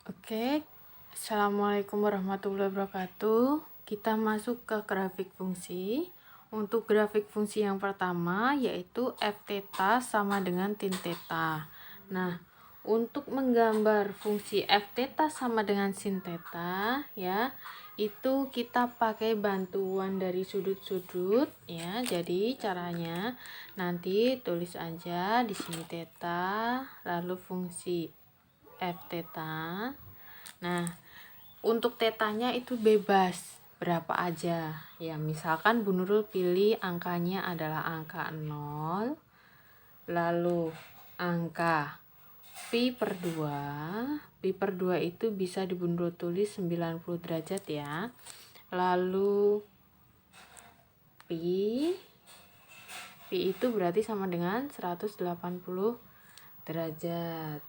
Oke, Assalamualaikum warahmatullahi wabarakatuh. Kita masuk ke grafik fungsi. Untuk grafik fungsi yang pertama yaitu f theta sama dengan sin theta. Nah, untuk menggambar fungsi f theta sama dengan sin theta ya, itu kita pakai bantuan dari sudut-sudut ya. Jadi caranya nanti tulis aja di sini theta, lalu fungsi f theta. Nah, untuk tetanya itu bebas berapa aja. Ya, misalkan Bu Nurul pilih angkanya adalah angka 0, lalu angka pi per 2. Pi per 2 itu bisa di Bu Nurul tulis 90 derajat ya. Lalu pi itu berarti sama dengan 180 derajat.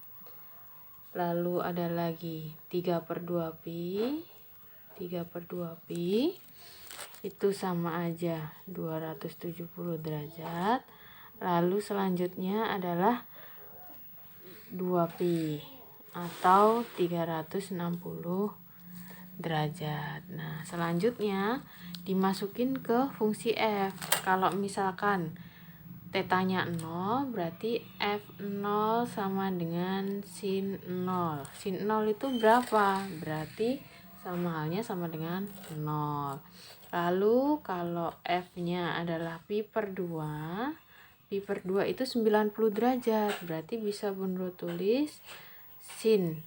Lalu ada lagi 3 per 2 pi. 3 per 2 pi itu sama aja 270 derajat. Lalu selanjutnya adalah 2 pi atau 360 derajat. Nah, selanjutnya dimasukin ke fungsi f. Kalau misalkan tetanya 0, berarti f0 sama dengan sin 0. Sin 0 itu berapa? Berarti sama halnya sama dengan 0. Lalu kalau f-nya adalah pi per 2, pi per 2 itu 90 derajat. Berarti bisa Bu Nurul tulis sin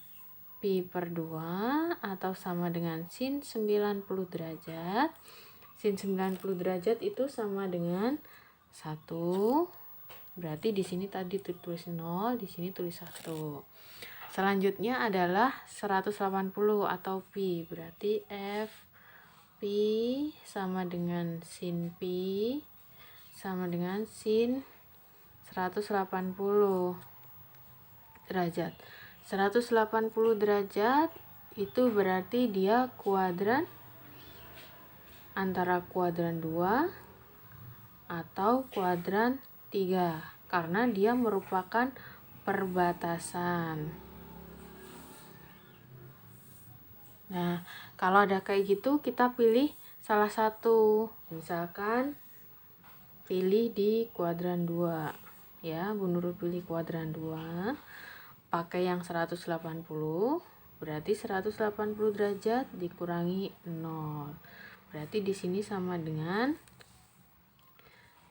pi per 2 atau sama dengan sin 90 derajat. Sin 90 derajat itu sama dengan 1. Berarti di sini tadi tulis 0, di sini tulis 1. Selanjutnya adalah 180 atau pi. Berarti f pi sama dengan sin pi sama dengan sin 180 derajat. 180 derajat itu berarti dia kuadran antara kuadran 2 atau kuadran 3 karena dia merupakan perbatasan. Nah, kalau ada kayak gitu kita pilih salah satu. Misalkan pilih di kuadran 2 ya, Bu Nurul pilih kuadran 2. Pakai yang 180, berarti 180 derajat dikurangi 0. Berarti di sini sama dengan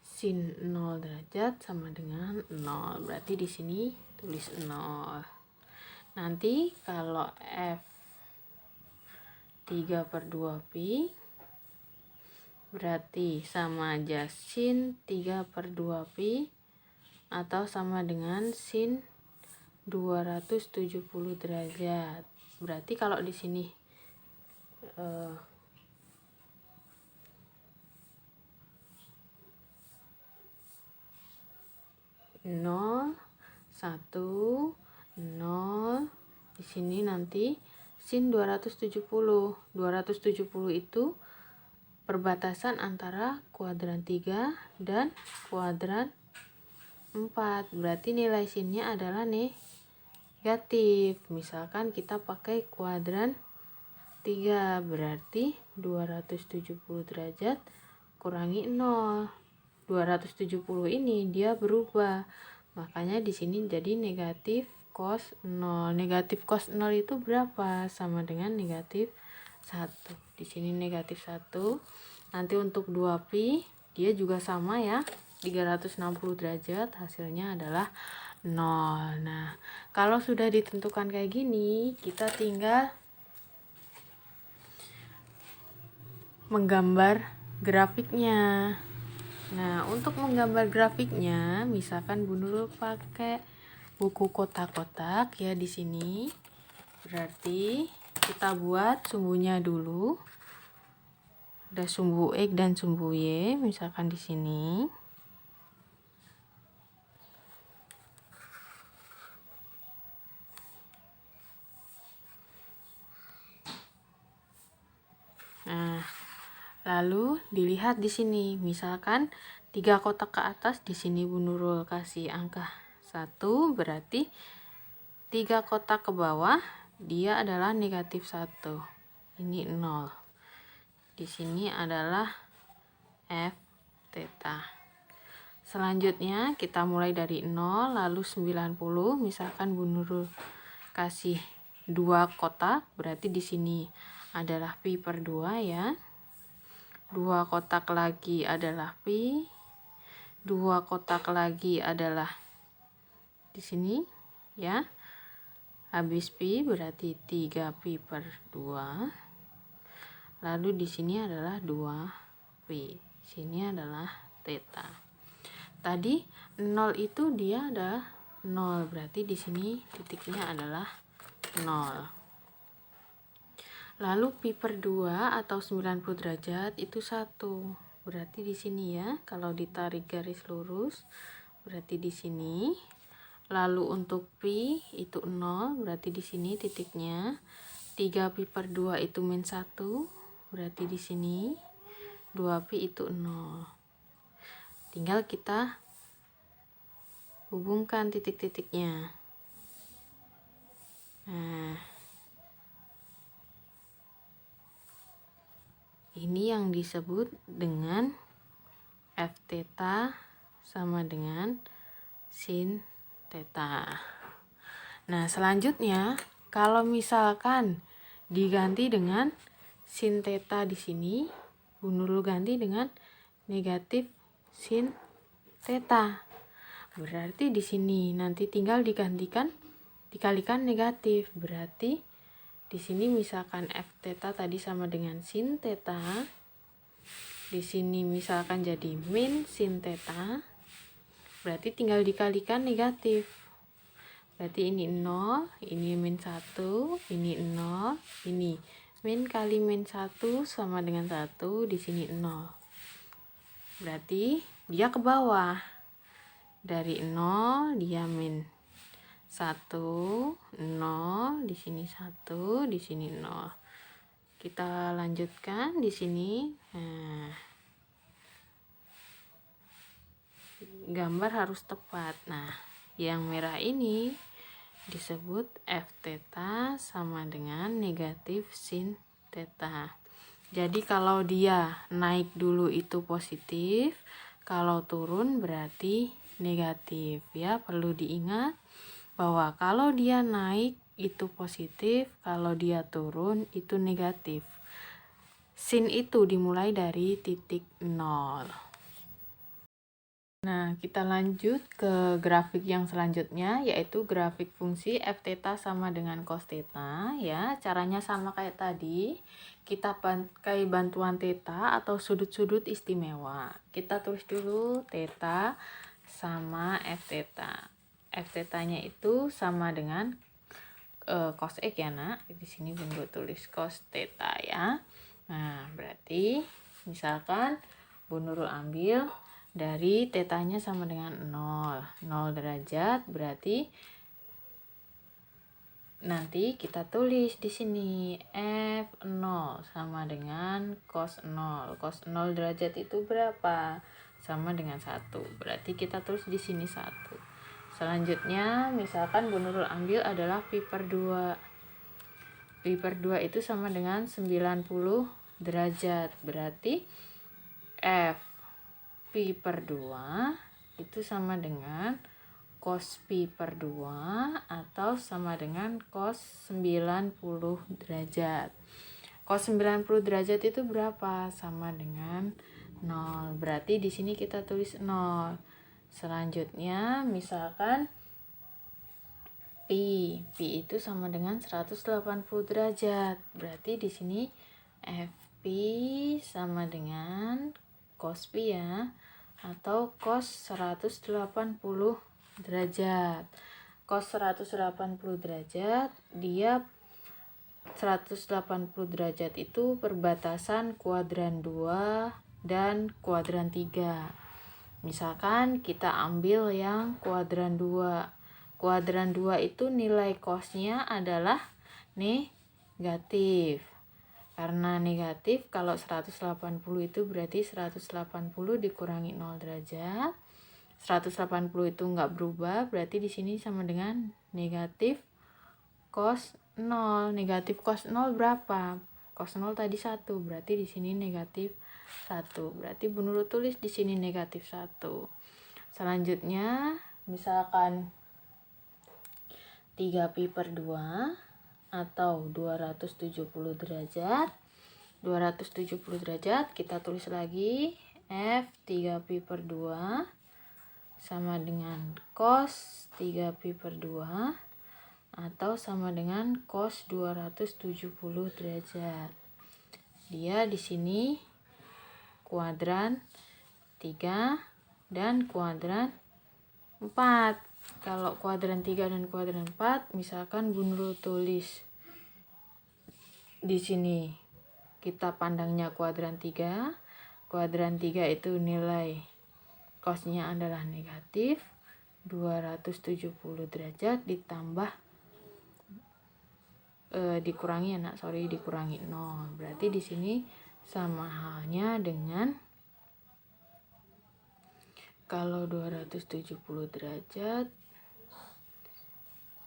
sin 0 derajat sama dengan 0. Berarti di sini tulis 0. Nanti kalau f 3 per 2 pi berarti sama aja sin 3 per 2 pi atau sama dengan sin 270 derajat. Berarti kalau di sini 0, 1, 0. Di sini nanti sin 270. 270 itu perbatasan antara kuadran 3 dan kuadran 4. Berarti nilai sinnya adalah negatif. Misalkan kita pakai kuadran 3, berarti 270 derajat kurangi 0. 270 ini dia berubah. Makanya di sini jadi negatif cos 0. Negatif cos 0 itu berapa? Sama dengan negatif 1. Di sini negatif 1. Nanti untuk 2 pi dia juga sama ya. 360 derajat hasilnya adalah 0. Nah, kalau sudah ditentukan kayak gini, kita tinggal menggambar grafiknya. Nah, untuk menggambar grafiknya, misalkan Bu Nurul pakai buku kotak-kotak ya di sini. Berarti kita buat sumbunya dulu. Ada sumbu X dan sumbu Y, misalkan di sini. Nah, lalu dilihat di sini, misalkan 3 kotak ke atas, di sini Bu Nurul kasih angka 1, berarti 3 kotak ke bawah dia adalah negatif 1. Ini 0. Di sini adalah F theta. Selanjutnya kita mulai dari 0 lalu 90. Misalkan Bu Nurul kasih 2 kotak, berarti di sini adalah pi per 2 ya. 2 kotak lagi adalah pi. 2 kotak lagi adalah di sini ya. Habis pi berarti 3 pi per 2. Lalu di sini adalah 2 pi. Sini adalah theta. Tadi 0 itu dia ada 0, berarti di sini titiknya adalah 0. Lalu pi per 2 atau 90 derajat itu 1. Berarti di sini ya, kalau ditarik garis lurus berarti di sini. Lalu untuk pi itu 0, berarti di sini titiknya. 3 pi per 2 itu min 1, berarti di sini. 2 pi itu 0. Tinggal kita hubungkan titik-titiknya. Nah, ini yang disebut dengan F theta sama dengan sin theta. Nah, selanjutnya kalau misalkan diganti dengan sin theta di sini, Bu Nurul ganti dengan negatif sin theta. Berarti di sini nanti tinggal dikalikan negatif. Berarti di sini misalkan F theta tadi sama dengan sin theta. Di sini misalkan jadi min sin theta. Berarti tinggal dikalikan negatif. Berarti ini 0, ini min 1, ini 0, ini min kali min 1 sama dengan 1, di sini 0. Berarti dia ke bawah. Dari 0 dia min 1, 0, di sini 1, di sini 0. Kita lanjutkan di sini. Nah, gambar harus tepat. Nah, yang merah ini disebut F theta sama dengan negatif sin theta. Jadi kalau dia naik dulu itu positif, kalau turun berarti negatif ya. Perlu diingat bahwa kalau dia naik itu positif, kalau dia turun itu negatif. Sin itu dimulai dari titik 0. Nah, kita lanjut ke grafik yang selanjutnya, yaitu grafik fungsi F theta sama dengan cos theta ya. Caranya sama kayak tadi. Kita pakai bantuan theta atau sudut-sudut istimewa. Kita tulis dulu theta sama F theta. F theta-nya itu sama dengan cos X ya, Nak. Di sini Bunda tulis cos theta ya. Nah, berarti misalkan Bu Nurul ambil dari tetanya sama dengan 0 derajat, berarti nanti kita tulis di sini F0 sama dengan cos 0. Cos 0 derajat itu berapa? Sama dengan 1. Berarti kita tulis di sini 1. Selanjutnya misalkan Bu Nurul ambil adalah pi per 2. Pi per 2 itu sama dengan 90 derajat. Berarti F pi per 2 itu sama dengan cos pi per 2 atau sama dengan cos 90 derajat. Cos 90 derajat itu berapa? Sama dengan 0. Berarti di sini kita tulis 0. Selanjutnya misalkan pi itu sama dengan 180 derajat. Berarti di sini F pi sama dengan cos pi ya, atau cos 180 derajat. Cos 180 derajat, dia 180 derajat itu perbatasan kuadran 2 dan kuadran 3. Misalkan kita ambil yang kuadran 2. Kuadran 2 itu nilai cosnya adalah negatif. Karena negatif, kalau 180 itu berarti 180 dikurangi 0 derajat. 180 itu enggak berubah, berarti di sini sama dengan negatif cos 0. Negatif cos 0 berapa? Cos 0 tadi 1, berarti di sini negatif 1. Berarti Bu Nurul tulis di sini negatif 1. Selanjutnya, misalkan 3pi per 2 atau 270 derajat. 270 derajat, kita tulis lagi F 3pi per 2 sama dengan cos 3pi per 2 atau sama dengan cos 270 derajat. Dia di sini kuadran 3 dan kuadran 4. Kalau kuadran 3 dan kuadran 4, misalkan Bu Nurul tulis di sini kita pandangnya kuadran 3. Kuadran 3 itu nilai cosnya adalah negatif 270 derajat ditambah dikurangi 0. Berarti di sini sama halnya dengan kalau 270 derajat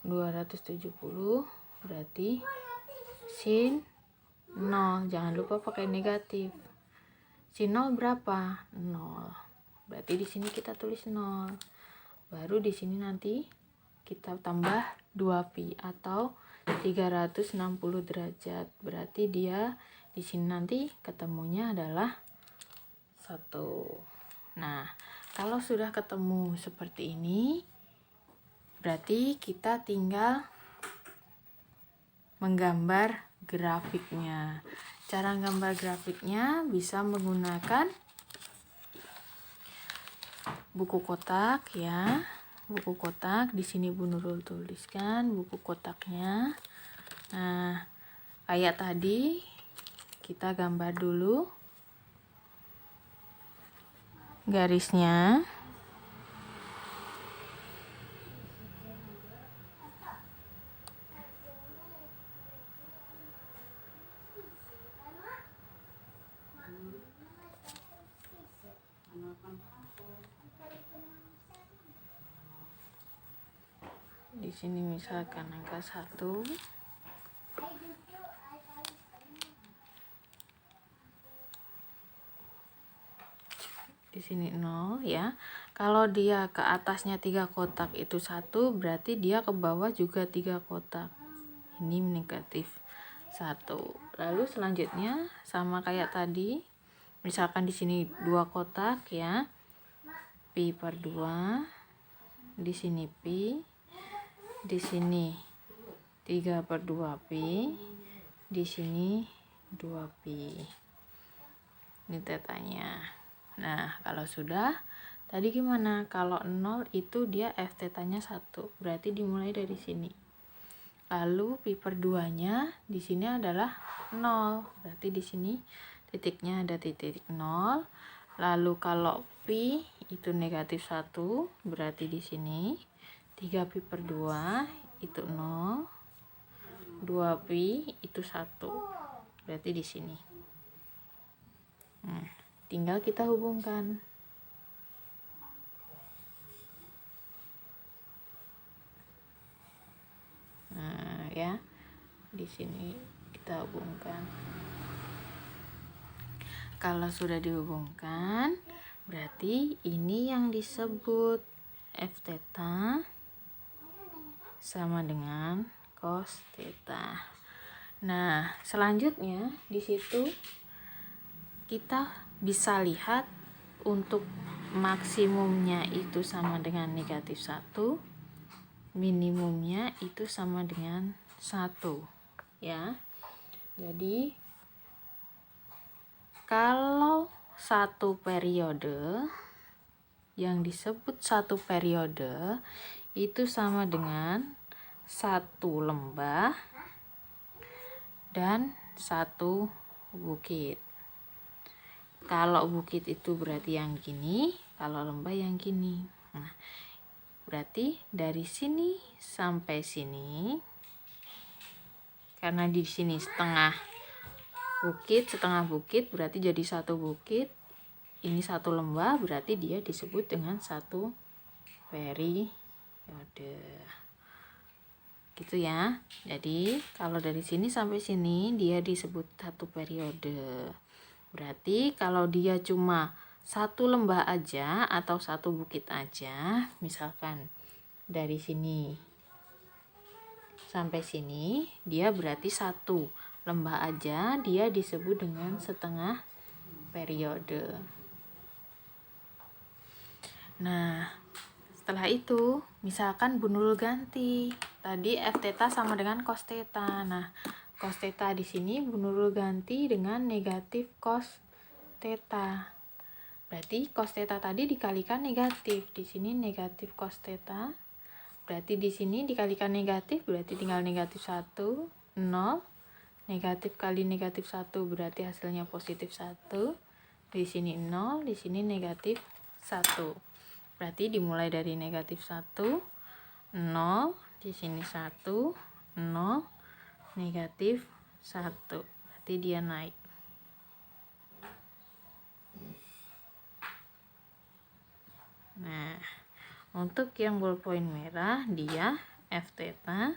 270 berarti sin 0. Jangan lupa pakai negatif. Sin 0 berapa? 0. Berarti di sini kita tulis 0. Baru di sini nanti kita tambah 2pi atau 360 derajat. Berarti dia di sini nanti ketemunya adalah 1. Nah, kalau sudah ketemu seperti ini, berarti kita tinggal menggambar grafiknya. Cara gambar grafiknya bisa menggunakan buku kotak ya. Buku kotak di sini Bu Nurul tuliskan buku kotaknya. Nah, kayak tadi kita gambar dulu garisnya. Di sini misalkan angka 1. Di sini 0 ya. Kalau dia ke atasnya 3 kotak itu 1, berarti dia ke bawah juga 3 kotak. Ini negatif 1. Lalu selanjutnya sama kayak tadi. Misalkan di sini 2 kotak ya. Pi per 2. Di sini pi. Di sini 3 per 2 pi. Di sini 2 pi. Ini tetanya. Nah, kalau sudah, tadi gimana? Kalau 0 itu dia f tetanya 1. Berarti dimulai dari sini. Lalu pi per 2-nya di sini adalah 0. Berarti di sini titiknya ada titik 0. Lalu kalau pi itu negatif 1, berarti di sini 3pi per 2 itu 0. 2pi itu 1. Berarti di sini. Nah, tinggal kita hubungkan. Nah, ya. Di sini kita hubungkan. Kalau sudah dihubungkan, berarti ini yang disebut f theta sama dengan cos theta. Nah, selanjutnya di situ kita bisa lihat untuk maksimumnya itu sama dengan negatif 1, minimumnya itu sama dengan 1 ya. Jadi kalau satu periode, yang disebut satu periode itu sama dengan satu lembah dan satu bukit. Kalau bukit itu berarti yang gini, kalau lembah yang gini. Nah, berarti dari sini sampai sini, karena di sini setengah bukit, berarti jadi satu bukit. Ini satu lembah, berarti dia disebut dengan satu periode. gitu ya. Jadi kalau dari sini sampai sini dia disebut satu periode. Berarti kalau dia cuma satu lembah aja atau satu bukit aja, misalkan dari sini sampai sini, dia berarti satu lembah aja, dia disebut dengan setengah periode. Nah, setelah itu, misalkan bunul ganti. Tadi F theta sama dengan cos theta. Nah, cos theta di sini bunul ganti dengan negatif cos theta. Berarti cos theta tadi dikalikan negatif. Di sini negatif cos theta. Berarti di sini dikalikan negatif, berarti tinggal negatif 1, 0. Negatif kali negatif 1 berarti hasilnya positif 1. Di sini 0, di sini negatif 1. Berarti dimulai dari negatif 1, 0, di sini 1, 0, negatif 1. Berarti dia naik. Nah, untuk yang ballpoint merah, dia F theta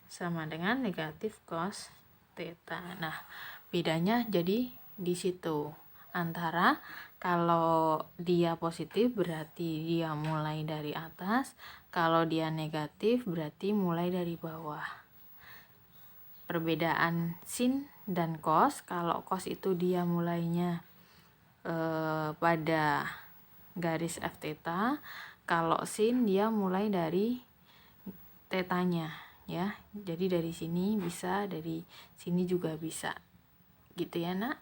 sama dengan negatif cos theta. Nah, bedanya jadi di situ. Antara kalau dia positif berarti dia mulai dari atas, kalau dia negatif berarti mulai dari bawah. Perbedaan sin dan cos, kalau cos itu dia mulainya pada garis F theta, kalau sin dia mulai dari tetanya ya. Jadi dari sini bisa, dari sini juga bisa. Gitu ya, Nak.